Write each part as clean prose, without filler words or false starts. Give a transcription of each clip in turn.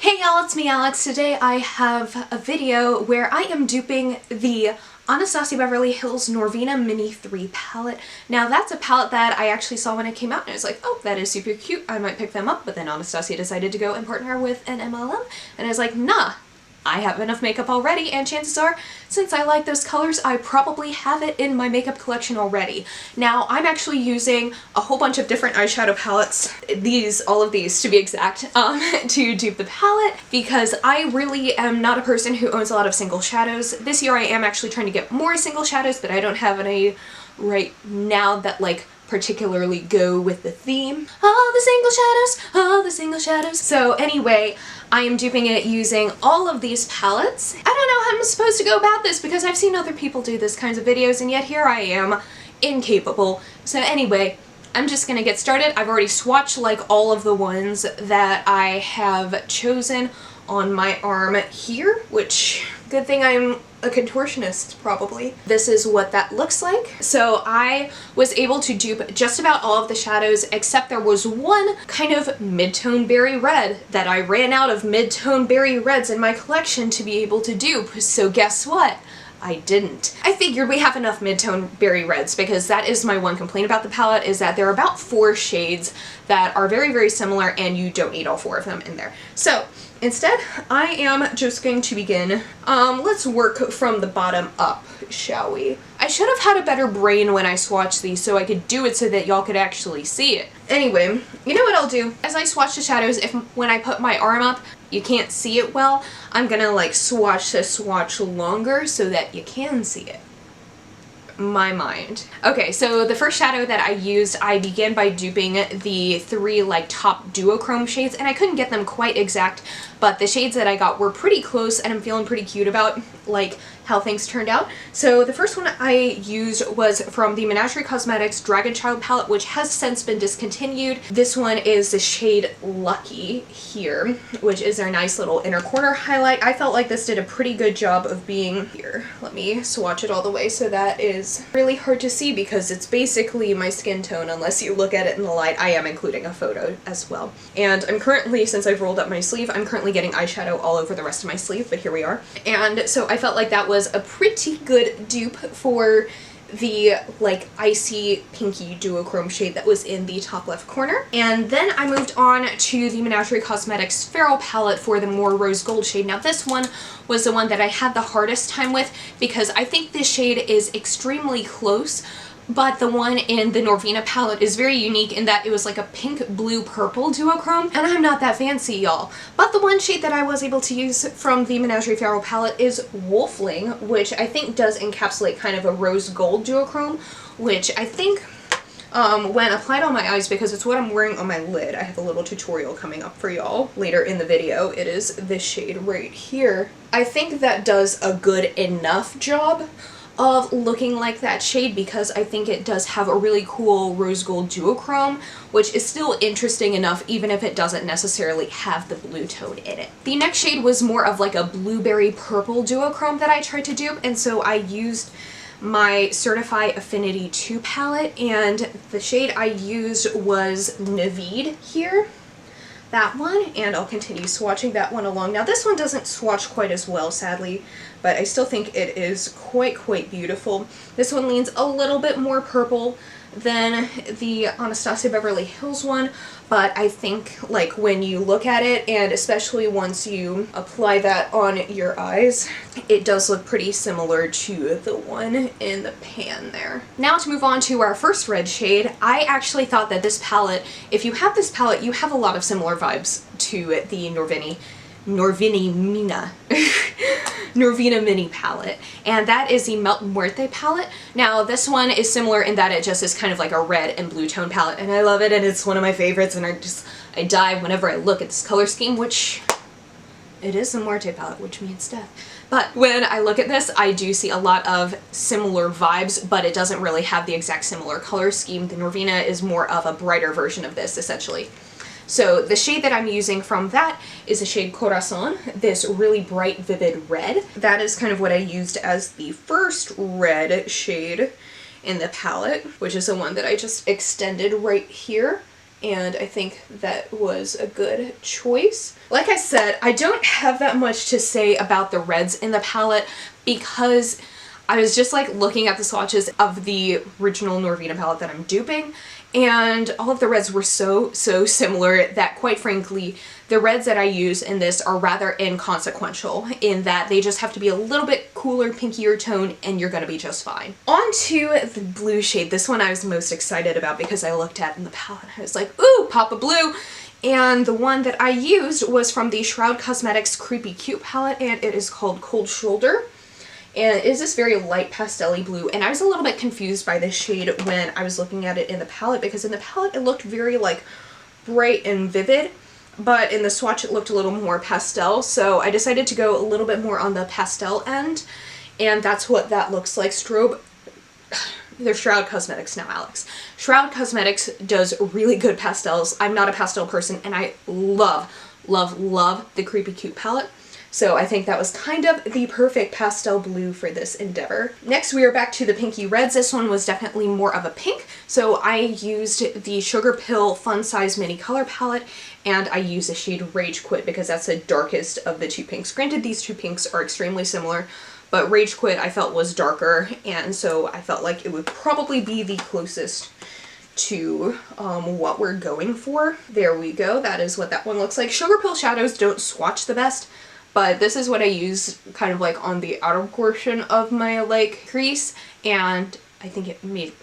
Hey y'all, it's me Alex. Today I have a video where I am duping the Anastasia Beverly Hills Norvina Mini 3 palette. Now that's a palette that I actually saw when it came out and I was like, oh, that is super cute, I might pick them up, but then Anastasia decided to go and partner with an MLM and I was like, nah, I have enough makeup already, and chances are, since I like those colors, I probably have it in my makeup collection already. Now, I'm actually using a whole bunch of different eyeshadow palettes, all of these to be exact, to dupe the palette, because I really am not a person who owns a lot of single shadows. This year I am actually trying to get more single shadows, but I don't have any right now that like particularly go with the theme. All the single shadows, all the single shadows. So anyway, I am duping it using all of these palettes. I don't know how I'm supposed to go about this because I've seen other people do this kinds of videos and yet here I am, incapable. So anyway, I'm just gonna get started. I've already swatched like all of the ones that I have chosen on my arm here, which good thing I'm a contortionist probably. This is what that looks like. So I was able to dupe just about all of the shadows except there was one kind of mid-tone berry red that I ran out of mid-tone berry reds in my collection to be able to dupe. So guess what? I didn't. I figured we have enough mid-tone berry reds because that is my one complaint about the palette, is that there are about 4 shades that are very, very similar and you don't need all 4 of them in there. So instead, I am just going to begin. Let's work from the bottom up, shall we? I should have had a better brain when I swatched these so I could do it so that y'all could actually see it. Anyway, you know what I'll do? As I swatch the shadows, when I put my arm up, you can't see it well, I'm gonna like swatch the swatch longer so that you can see it. My mind. Okay, so the first shadow that I used, I began by duping the 3 like top duochrome shades, and I couldn't get them quite exact, but the shades that I got were pretty close and I'm feeling pretty cute about like how things turned out. So the first one I used was from the Menagerie Cosmetics Dragon Child palette, which has since been discontinued. This one is the shade Lucky here, which is their nice little inner corner highlight. I felt like this did a pretty good job of being here. Let me swatch it all the way so that is really hard to see because it's basically my skin tone unless you look at it in the light. I am including a photo as well. And I'm currently, since I've rolled up my sleeve, I'm currently getting eyeshadow all over the rest of my sleeve, but here we are. And so I felt like that was a pretty good dupe for the like icy pinky duochrome shade that was in the top left corner. And then I moved on to the Menagerie Cosmetics Feral palette for the more rose gold shade. Now this one was the one that I had the hardest time with because I think this shade is extremely close, but the one in the Norvina palette is very unique in that it was like a pink, blue, purple duochrome, and I'm not that fancy, y'all. But the one shade that I was able to use from the Menagerie Feral palette is Wolfling, which I think does encapsulate kind of a rose gold duochrome, which I think when applied on my eyes, because it's what I'm wearing on my lid, I have a little tutorial coming up for y'all later in the video. It is this shade right here. I think that does a good enough job of looking like that shade because I think it does have a really cool rose gold duochrome, which is still interesting enough even if it doesn't necessarily have the blue tone in it. The next shade was more of like a blueberry purple duochrome that I tried to dupe, and so I used my Certify Affinity 2 palette, and the shade I used was Navid here. That one, and I'll continue swatching that one along. Now this one doesn't swatch quite as well, sadly, but I still think it is quite beautiful. This one leans a little bit more purple than the Anastasia Beverly Hills one, but I think like when you look at it, and especially once you apply that on your eyes, it does look pretty similar to the one in the pan there. Now to move on to our first red shade, I actually thought that this palette, if you have this palette, you have a lot of similar vibes to the Norvina Mini palette, and that is the Melt Muerte palette. Now this one is similar in that it just is kind of like a red and blue tone palette, and I love it, and it's one of my favorites, and I die whenever I look at this color scheme, which it is the Muerte palette, which means death. But when I look at this, I do see a lot of similar vibes, but it doesn't really have the exact similar color scheme. The Norvina is more of a brighter version of this, essentially. So the shade that I'm using from that is the shade Corazon, this really bright, vivid red. That is kind of what I used as the first red shade in the palette, which is the one that I just extended right here. and I think that was a good choice. Like I said, I don't have that much to say about the reds in the palette because I was just like looking at the swatches of the original Norvina palette that I'm duping, and all of the reds were so similar that quite frankly the reds that I use in this are rather inconsequential in that they just have to be a little bit cooler, pinkier tone, and you're gonna be just fine. On to the blue shade. This one I was most excited about because I looked at in the palette and I was like, ooh, pop of blue! And the one that I used was from the Shroud Cosmetics Creepy Cute palette, and it is called Cold Shoulder. And it is this very light pastel-y blue, and I was a little bit confused by this shade when I was looking at it in the palette, because in the palette it looked very like bright and vivid, but in the swatch it looked a little more pastel, so I decided to go a little bit more on the pastel end, and that's what that looks like. They're Shroud Cosmetics now, Alex. Shroud Cosmetics does really good pastels. I'm not a pastel person, and I love the Creepy Cute palette. So I think that was kind of the perfect pastel blue for this endeavor. Next we are back to the pinky reds. This one was definitely more of a pink. So I used the Sugar Pill Fun Size Mini Color Palette, and I used the shade Rage Quit because that's the darkest of the two pinks. Granted, these two pinks are extremely similar, but Rage Quit I felt was darker, and so I felt like it would probably be the closest to what we're going for. There we go. That is what that one looks like. Sugar Pill shadows don't swatch the best, but this is what I use kind of like on the outer portion of my like crease, and I think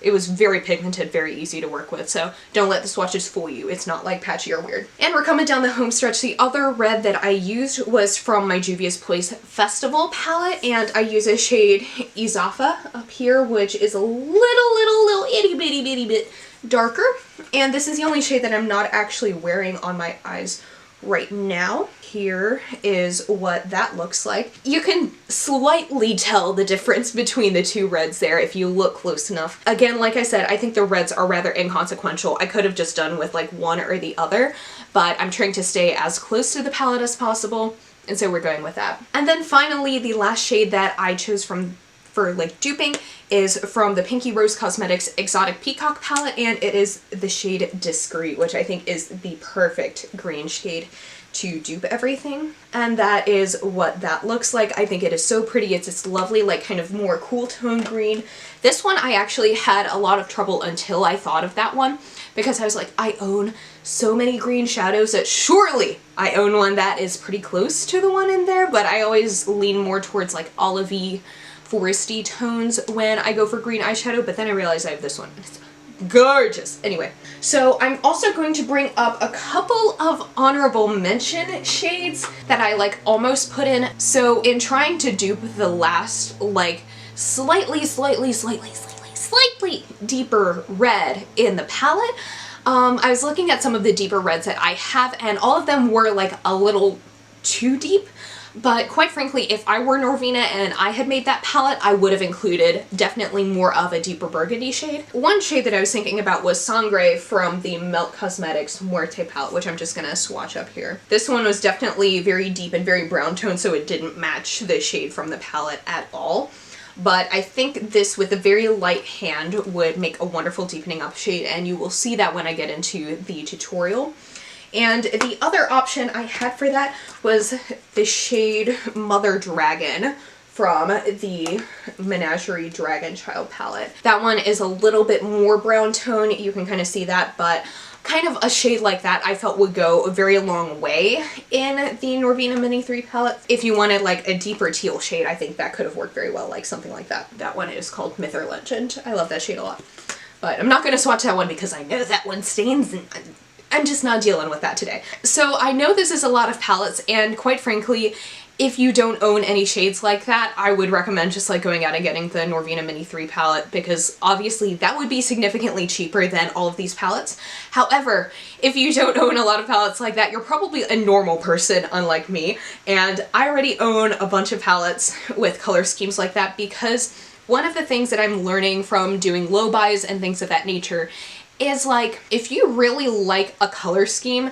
it was very pigmented, very easy to work with, so don't let the swatches fool you. It's not like patchy or weird. And we're coming down the home stretch. The other red that I used was from my Juvia's Place Festival palette, and I use a shade Izafa up here, which is a little itty bitty bit darker. And this is the only shade that I'm not actually wearing on my eyes right now. Here is what that looks like. You can slightly tell the difference between the two reds there if you look close enough. Again, like I said, I think the reds are rather inconsequential. I could have just done with like one or the other, but I'm trying to stay as close to the palette as possible, and so we're going with that. And then finally, the last shade that I chose for like duping is from the Pinky Rose Cosmetics Exotic Peacock palette, and it is the shade Discreet, which I think is the perfect green shade to dupe everything. And that is what that looks like. I think it is so pretty. It's this lovely, like kind of more cool tone green. This one I actually had a lot of trouble until I thought of that one, because I was like, I own so many green shadows that surely I own one that is pretty close to the one in there, but I always lean more towards like olivey, foresty tones when I go for green eyeshadow, but then I realized I have this one. It's gorgeous. Anyway, so I'm also going to bring up a couple of honorable mention shades that I like almost put in. So in trying to dupe the last like slightly deeper red in the palette, I was looking at some of the deeper reds that I have, and all of them were like a little too deep. But quite frankly, if I were Norvina and I had made that palette, I would have included definitely more of a deeper burgundy shade. One shade that I was thinking about was Sangre from the Melt Cosmetics Muerte palette, which I'm just gonna swatch up here. This one was definitely very deep and very brown tone, so it didn't match the shade from the palette at all. But I think this with a very light hand would make a wonderful deepening up shade, and you will see that when I get into the tutorial. And the other option I had for that was the shade Mother Dragon from the Menagerie Dragon Child palette. That one is a little bit more brown tone, you can kind of see that, but kind of a shade like that I felt would go a very long way in the Norvina Mini 3 palette. If you wanted like a deeper teal shade, I think that could have worked very well, like something like that. That one is called Myth or Legend. I love that shade a lot. But I'm not going to swatch that one because I know that one stains, and I'm just not dealing with that today. So I know this is a lot of palettes, and quite frankly, if you don't own any shades like that, I would recommend just like going out and getting the Norvina Mini 3 palette, because obviously that would be significantly cheaper than all of these palettes. However, if you don't own a lot of palettes like that, you're probably a normal person unlike me, and I already own a bunch of palettes with color schemes like that, because one of the things that I'm learning from doing low buys and things of that nature is like, if you really like a color scheme,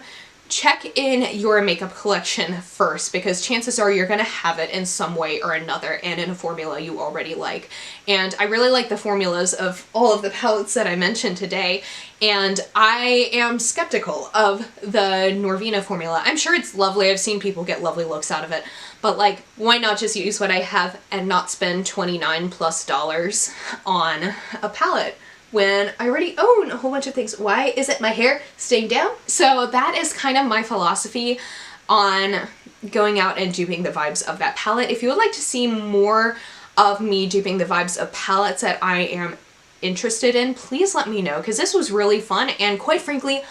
check in your makeup collection first, because chances are you're gonna have it in some way or another and in a formula you already like. And I really like the formulas of all of the palettes that I mentioned today, and I am skeptical of the Norvina formula. I'm sure it's lovely, I've seen people get lovely looks out of it, but like, why not just use what I have and not spend $29+ on a palette when I already own a whole bunch of things? Why is it my hair staying down? So that is kind of my philosophy on going out and duping the vibes of that palette. If you would like to see more of me duping the vibes of palettes that I am interested in, please let me know, because this was really fun, and quite frankly,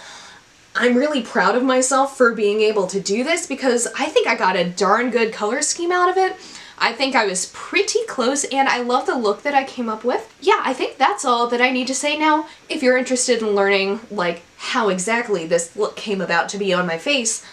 I'm really proud of myself for being able to do this, because I think I got a darn good color scheme out of it. I think I was pretty close, and I love the look that I came up with. Yeah, I think that's all that I need to say now. If you're interested in learning like how exactly this look came about to be on my face,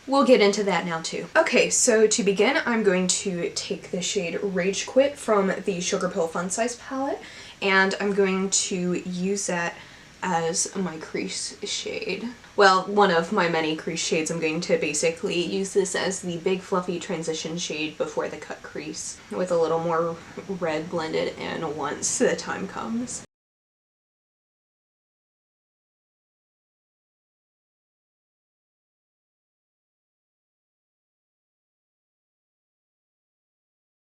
we'll get into that now too. Okay, so to begin, I'm going to take the shade Rage Quit from the Sugar Pill Fun Size palette, and I'm going to use that as my crease shade. Well, one of my many crease shades. I'm going to basically use this as the big fluffy transition shade before the cut crease, with a little more red blended in once the time comes.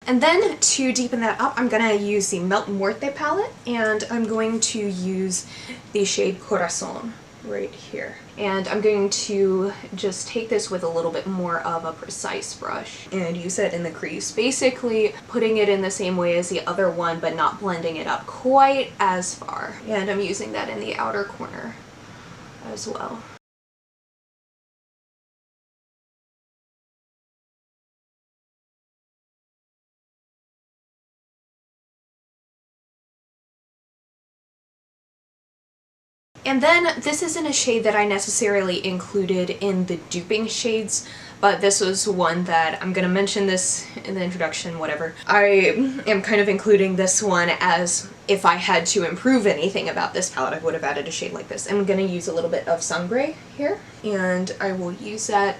And then to deepen that up, I'm gonna use the Melt Muerte palette, and I'm going to use the shade Corazon right here. And I'm going to just take this with a little bit more of a precise brush and use it in the crease, basically putting it in the same way as the other one, but not blending it up quite as far. And I'm using that in the outer corner as well. And then this isn't a shade that I necessarily included in the duping shades, but this was one that I'm gonna mention this in the introduction, whatever. I am kind of including this one as if I had to improve anything about this palette, I would have added a shade like this. I'm gonna use a little bit of Sangre here, and I will use that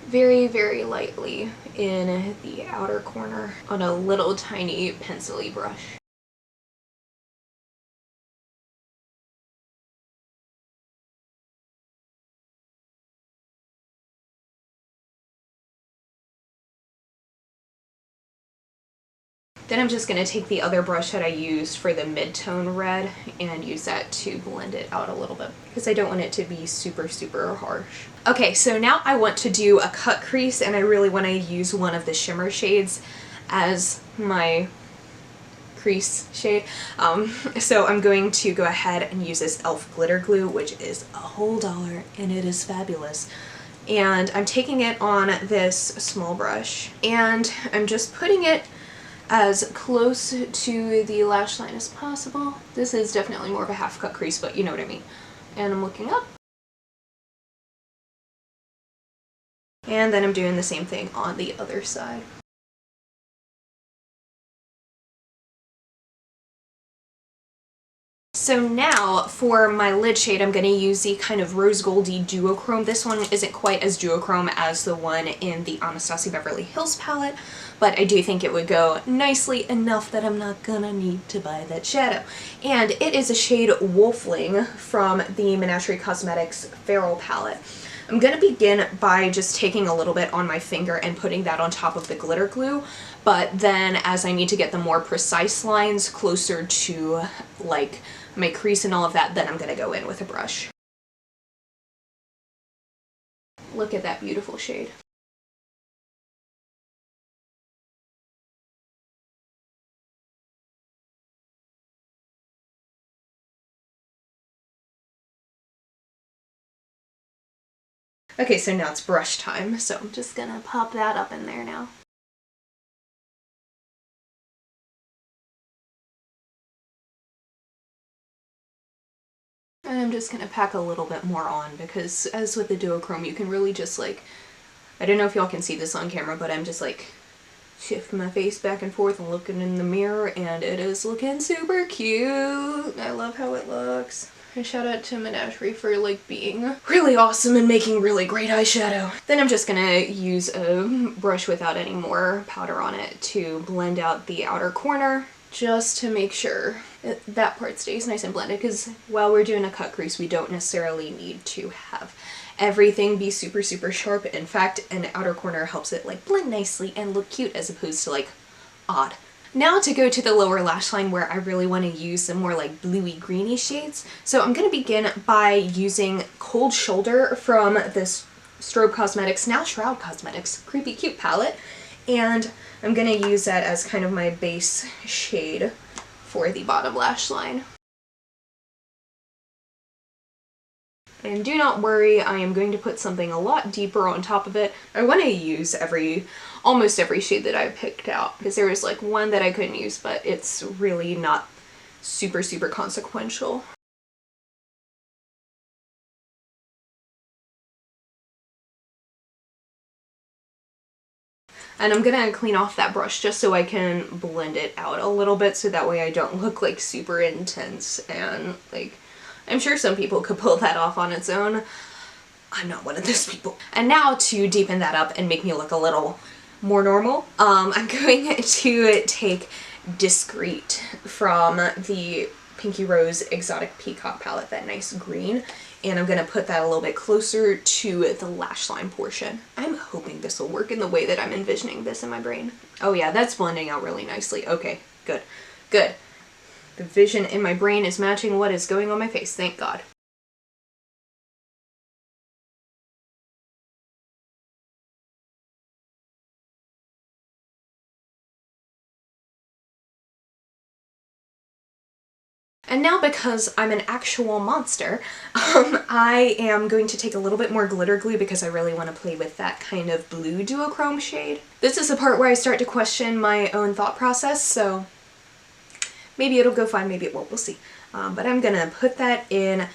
very, very lightly in the outer corner on a little tiny pencil-y brush. Then I'm just going to take the other brush that I used for the mid-tone red and use that to blend it out a little bit, because I don't want it to be super, super harsh. Okay, so now I want to do a cut crease, and I really want to use one of the shimmer shades as my crease shade. So I'm going to go ahead and use this e.l.f. glitter glue, which is a whole $1, and it is fabulous. And I'm taking it on this small brush, and I'm just putting it as close to the lash line as possible. This is definitely more of a half cut crease, but you know what I mean. And I'm looking up. And then I'm doing the same thing on the other side. So now for my lid shade, I'm going to use the kind of rose goldy duochrome. This one isn't quite as duochrome as the one in the Anastasia Beverly Hills palette, but I do think it would go nicely enough that I'm not gonna need to buy that shadow. And it is a shade Wolfling from the Menagerie Cosmetics Feral palette. I'm going to begin by just taking a little bit on my finger and putting that on top of the glitter glue, but then as I need to get the more precise lines closer to like my crease and all of that, then I'm going to go in with a brush. Look at that beautiful shade. Okay, so now it's brush time, so I'm just gonna pop that up in there now. And I'm just gonna pack a little bit more on, because as with the duochrome, you can really just like, I don't know if y'all can see this on camera, but I'm just like shifting my face back and forth and looking in the mirror, and it is looking super cute. I love how it looks. And shout out to Menagerie for like being really awesome and making really great eyeshadow. Then I'm just gonna use a brush without any more powder on it to blend out the outer corner, just to make sure that part stays nice and blended, because while we're doing a cut crease, we don't necessarily need to have everything be super sharp. In fact, an outer corner helps it like blend nicely and look cute as opposed to like odd. Now to go to the lower lash line where I really want to use some more like bluey greeny shades. So I'm going to begin by using Cold Shoulder from this Strobe Cosmetics, now Shroud Cosmetics, Creepy Cute palette. And I'm going to use that as kind of my base shade for the bottom lash line. And do not worry, I am going to put something a lot deeper on top of it. I want to use almost every shade that I picked out, because there was like one that I couldn't use, but it's really not super consequential. And I'm gonna clean off that brush just so I can blend it out a little bit, so that way I don't look like super intense, and like, I'm sure some people could pull that off on its own. I'm not one of those people. And now to deepen that up and make me look a little more normal, I'm going to take Discreet from the Pinky Rose Exotic Peacock palette, that nice green, and I'm going to put that a little bit closer to the lash line portion. I'm hoping this will work in the way that I'm envisioning this in my brain. Oh yeah, that's blending out really nicely. Okay, good. The vision in my brain is matching what is going on my face, thank God. And now, because I'm an actual monster, I am going to take a little bit more glitter glue because I really want to play with that kind of blue duochrome shade. This is the part where I start to question my own thought process, so maybe it'll go fine, maybe it won't, we'll see. But I'm gonna put that in,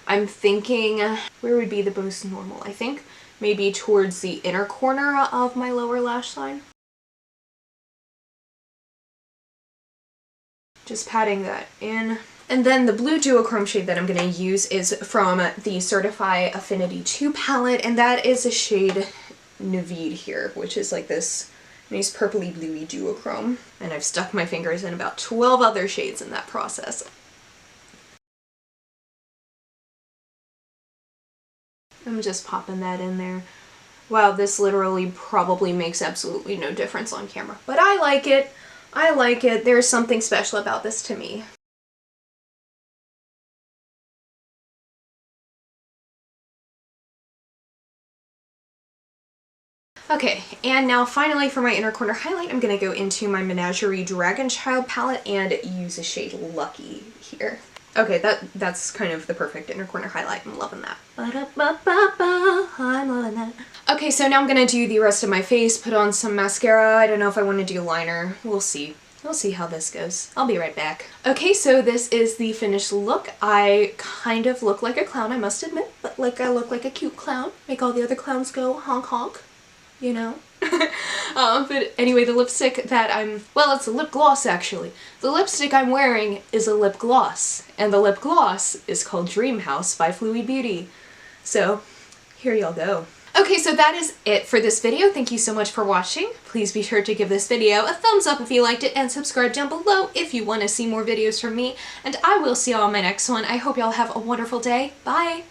I'm thinking, where would be the most normal? I think maybe towards the inner corner of my lower lash line. Just patting that in. And then the blue duochrome shade that I'm going to use is from the Certify Affinity 2 palette, and that is a shade Navid here, which is like this nice purpley bluey duochrome. And I've stuck my fingers in about 12 other shades in that process. I'm just popping that in there. Wow, this literally probably makes absolutely no difference on camera, but I like it. I like it. There's something special about this to me. Okay, and now finally for my inner corner highlight, I'm going to go into my Menagerie Dragon Child palette and use the shade Lucky here. Okay, that's kind of the perfect inner corner highlight. I'm loving that. I'm loving that. Okay, so now I'm going to do the rest of my face, put on some mascara. I don't know if I want to do liner. We'll see. We'll see how this goes. I'll be right back. Okay, so this is the finished look. I kind of look like a clown, I must admit, but like I look like a cute clown. Make all the other clowns go honk honk, you know? But anyway, the lipstick that well, it's a lip gloss actually. The lipstick I'm wearing is a lip gloss, and the lip gloss is called Dream House by Fluey Beauty. So, here y'all go. Okay, so that is it for this video. Thank you so much for watching. Please be sure to give this video a thumbs up if you liked it, and subscribe down below if you want to see more videos from me. And I will see y'all on my next one. I hope y'all have a wonderful day. Bye!